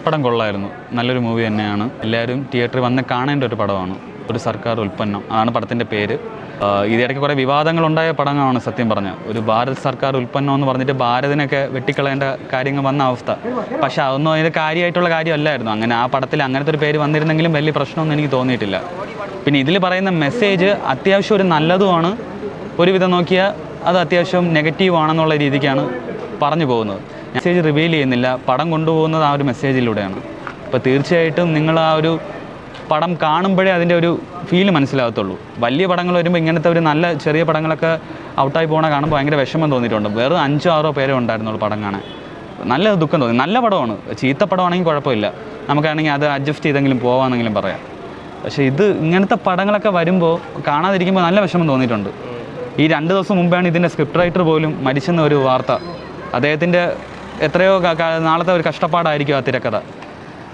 പടം കൊള്ളായിരുന്നു. നല്ലൊരു മൂവി തന്നെയാണ്. എല്ലാവരും തിയേറ്ററിൽ വന്ന് കാണേണ്ട ഒരു പടമാണ്. ഒരു സർക്കാർ ഉൽപ്പന്നം, അതാണ് പടത്തിൻ്റെ പേര്. ഇതിടയ്ക്ക് കുറേ വിവാദങ്ങളുണ്ടായ പടങ്ങളാണ് സത്യം പറഞ്ഞാൽ. ഒരു ഭാരത് സർക്കാർ ഉൽപ്പന്നം എന്ന് പറഞ്ഞിട്ട് ഭാരതിനൊക്കെ വെട്ടിക്കളയേണ്ട കാര്യങ്ങൾ വന്ന അവസ്ഥ. പക്ഷേ അതൊന്നും അതിൻ്റെ കാര്യമായിട്ടുള്ള കാര്യമല്ലായിരുന്നു. അങ്ങനെ ആ പടത്തിൽ അങ്ങനത്തെ ഒരു പേര് വന്നിരുന്നെങ്കിലും വലിയ പ്രശ്നമൊന്നും എനിക്ക് തോന്നിയിട്ടില്ല. പിന്നെ ഇതിൽ പറയുന്ന മെസ്സേജ് അത്യാവശ്യം ഒരു നല്ലതുമാണ്. ഒരുവിധം നോക്കിയാൽ അത് അത്യാവശ്യം നെഗറ്റീവ് ആണെന്നുള്ള രീതിക്കാണ് പറഞ്ഞു പോകുന്നത്. മെസ്സേജ് റിവീൽ ചെയ്യുന്നില്ല, പടം കൊണ്ടുപോകുന്നത് ആ ഒരു മെസ്സേജിലൂടെയാണ്. അപ്പോൾ തീർച്ചയായിട്ടും നിങ്ങൾ ആ ഒരു പടം കാണുമ്പോഴേ അതിൻ്റെ ഒരു ഫീല് മനസ്സിലാകത്തുള്ളൂ. വലിയ പടങ്ങൾ വരുമ്പോൾ ഇങ്ങനത്തെ ഒരു നല്ല ചെറിയ പടങ്ങളൊക്കെ ഔട്ടായി പോകണ കാണുമ്പോൾ ഭയങ്കര വിഷമം തോന്നിയിട്ടുണ്ട്. വെറും 5-6 പേരേ ഉണ്ടായിരുന്നുള്ളൂ പടം കാണാൻ. നല്ല ദുഃഖം തോന്നി. നല്ല പടമാണ്, ചീത്ത പടമാണെങ്കിൽ കുഴപ്പമില്ല, നമുക്കാണെങ്കിൽ അത് അഡ്ജസ്റ്റ് ചെയ്തെങ്കിലും പോകാമെന്നെങ്കിലും പറയാം. പക്ഷേ ഇത് ഇങ്ങനത്തെ പടങ്ങളൊക്കെ വരുമ്പോൾ കാണാതിരിക്കുമ്പോൾ നല്ല വിഷമം തോന്നിയിട്ടുണ്ട്. ഈ 2 ദിവസം മുമ്പാണ് ഇതിൻ്റെ സ്ക്രിപ്റ്റ് റൈറ്റർ പോലും മരിച്ചെന്ന ഒരു വാർത്ത. അദ്ദേഹത്തിൻ്റെ എത്രയോ നാളത്തെ ഒരു കഷ്ടപ്പാടായിരിക്കും ആ തിരക്കഥ.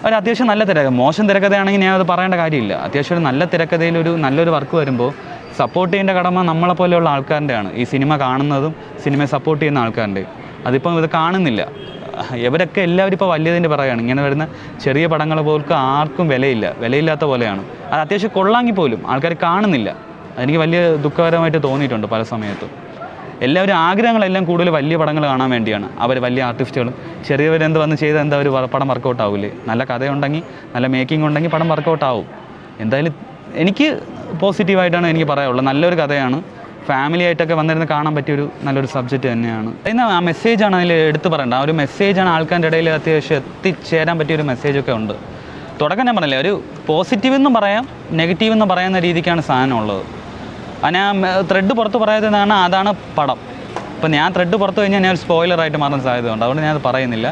ഒരു അത്യാവശ്യം നല്ല തിരക്കഥ, മോശം തിരക്കഥയാണെങ്കിൽ ഞാൻ അത് പറയേണ്ട കാര്യമില്ല. അത്യാവശ്യം ഒരു നല്ല തിരക്കഥയിൽ ഒരു നല്ലൊരു വർക്ക് വരുമ്പോൾ സപ്പോർട്ട് ചെയ്യേണ്ട കടമ നമ്മളെപ്പോലെയുള്ള ആൾക്കാരുടെയാണ്. ഈ സിനിമ കാണുന്നതും സിനിമയെ സപ്പോർട്ട് ചെയ്യുന്ന ആൾക്കാരുടെ. അതിപ്പം ഇത് കാണുന്നില്ല. ഇവരൊക്കെ എല്ലാവരും ഇപ്പോൾ വലിയതിൻ്റെ പറയുകയാണ്. ഇങ്ങനെ വരുന്ന ചെറിയ പടങ്ങൾ പോലും ആർക്കും വിലയില്ലാത്ത പോലെയാണ്. അത് അത്യാവശ്യം കൊള്ളാമെങ്കിൽ പോലും ആൾക്കാർ കാണുന്നില്ല. അതെനിക്ക് വലിയ ദുഃഖകരമായിട്ട് തോന്നിയിട്ടുണ്ട് പല സമയത്തും. എല്ലാവരും ആഗ്രഹങ്ങളെല്ലാം കൂടുതൽ വലിയ പടങ്ങൾ കാണാൻ വേണ്ടിയാണ്. അവർ വലിയ ആർട്ടിസ്റ്റുകളും ചെറിയവരെന്ത് വന്ന് ചെയ്താൽ എന്താ ഒരു പടം വർക്കൗട്ട് ആവില്ലേ? നല്ല കഥയുണ്ടെങ്കിൽ, നല്ല മേക്കിംഗ് ഉണ്ടെങ്കിൽ പടം വർക്കൗട്ട് ആവും. എന്തായാലും എനിക്ക് പോസിറ്റീവായിട്ടാണ് എനിക്ക് പറയാനുള്ളത്. നല്ലൊരു കഥയാണ്, ഫാമിലി ആയിട്ടൊക്കെ വന്നിരുന്ന് കാണാൻ പറ്റിയൊരു നല്ലൊരു സബ്ജക്റ്റ് തന്നെയാണ്. എന്നാൽ ആ മെസ്സേജാണ് അതിൽ എടുത്ത് പറയേണ്ടത്. ആ ഒരു മെസ്സേജാണ് ആൾക്കാരുടെ ഇടയിൽ അത്യാവശ്യം എത്തിച്ചേരാൻ പറ്റിയൊരു മെസ്സേജൊക്കെ ഉണ്ട്. തുടക്കം ഞാൻ പറഞ്ഞില്ലേ, ഒരു പോസിറ്റീവ് എന്നും പറയാം, നെഗറ്റീവ് എന്ന് പറയുന്ന രീതിക്കാണ് സാധനം ഉള്ളത്. ഞാൻ ത്രെഡ് പുറത്ത് പറയാത്തതാണ്, അതാണ് പടം. ഇപ്പം ഞാൻ ത്രെഡ് പുറത്ത് കഴിഞ്ഞാൽ ഞാൻ ഒരു സ്പോയിലറായിട്ട് മാറാൻ സാധ്യതയുണ്ട്. അതുകൊണ്ട് ഞാനത് പറയുന്നില്ല.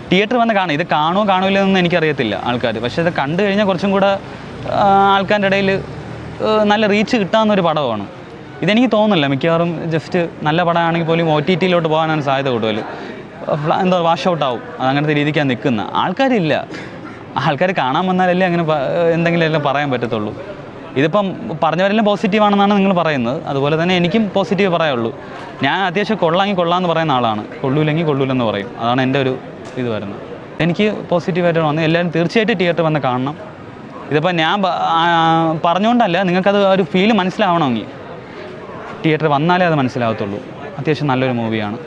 തിയേറ്റർ വന്ന് കാണും. ഇത് കാണില്ല എന്നൊന്നും എനിക്കറിയത്തില്ല ആൾക്കാർ. പക്ഷേ ഇത് കണ്ടു കഴിഞ്ഞാൽ കുറച്ചും കൂടെ ആൾക്കാരുടെ ഇടയിൽ നല്ല റീച്ച് കിട്ടാവുന്നൊരു പടമാണ്. ഇതെനിക്ക് തോന്നുന്നില്ല. മിക്കവാറും ജസ്റ്റ് നല്ല പടമാണെങ്കിൽ പോലും OTT-യിലോട്ട് പോകാനാണ് സാധ്യത കൂടുതൽ. എന്താ വാഷ് ഔട്ട് ആവും. അതങ്ങനത്തെ രീതിക്കാണ് നിൽക്കുന്നത്. ആൾക്കാരില്ല. ആൾക്കാർ കാണാൻ വന്നാലല്ലേ അങ്ങനെ എന്തെങ്കിലും എല്ലാം പറയാൻ പറ്റത്തുള്ളൂ. ഇതിപ്പം പറഞ്ഞവരെല്ലാം പോസിറ്റീവാണെന്നാണ് നിങ്ങൾ പറയുന്നത്. അതുപോലെ തന്നെ എനിക്കും പോസിറ്റീവ് പറയാനുള്ളൂ. ഞാൻ അത്യാവശ്യം കൊള്ളാമെങ്കിൽ കൊള്ളാമെന്ന് പറയുന്ന ആളാണ്. കൊള്ളൂല്ലെങ്കിൽ കൊള്ളൂലെന്ന് പറയും. അതാണ് എൻ്റെ ഒരു ഇത് വരുന്നത്. എനിക്ക് പോസിറ്റീവായിട്ട് വന്ന് എല്ലാവരും തീർച്ചയായിട്ടും തിയേറ്റർ വന്ന് കാണണം. ഇതിപ്പോൾ ഞാൻ പറഞ്ഞുകൊണ്ടല്ല, നിങ്ങൾക്കത് ഒരു ഫീല് മനസ്സിലാവണമെങ്കിൽ തിയേറ്റർ വന്നാലേ അത് മനസ്സിലാകത്തുള്ളൂ. അത്യാവശ്യം നല്ലൊരു മൂവിയാണ്.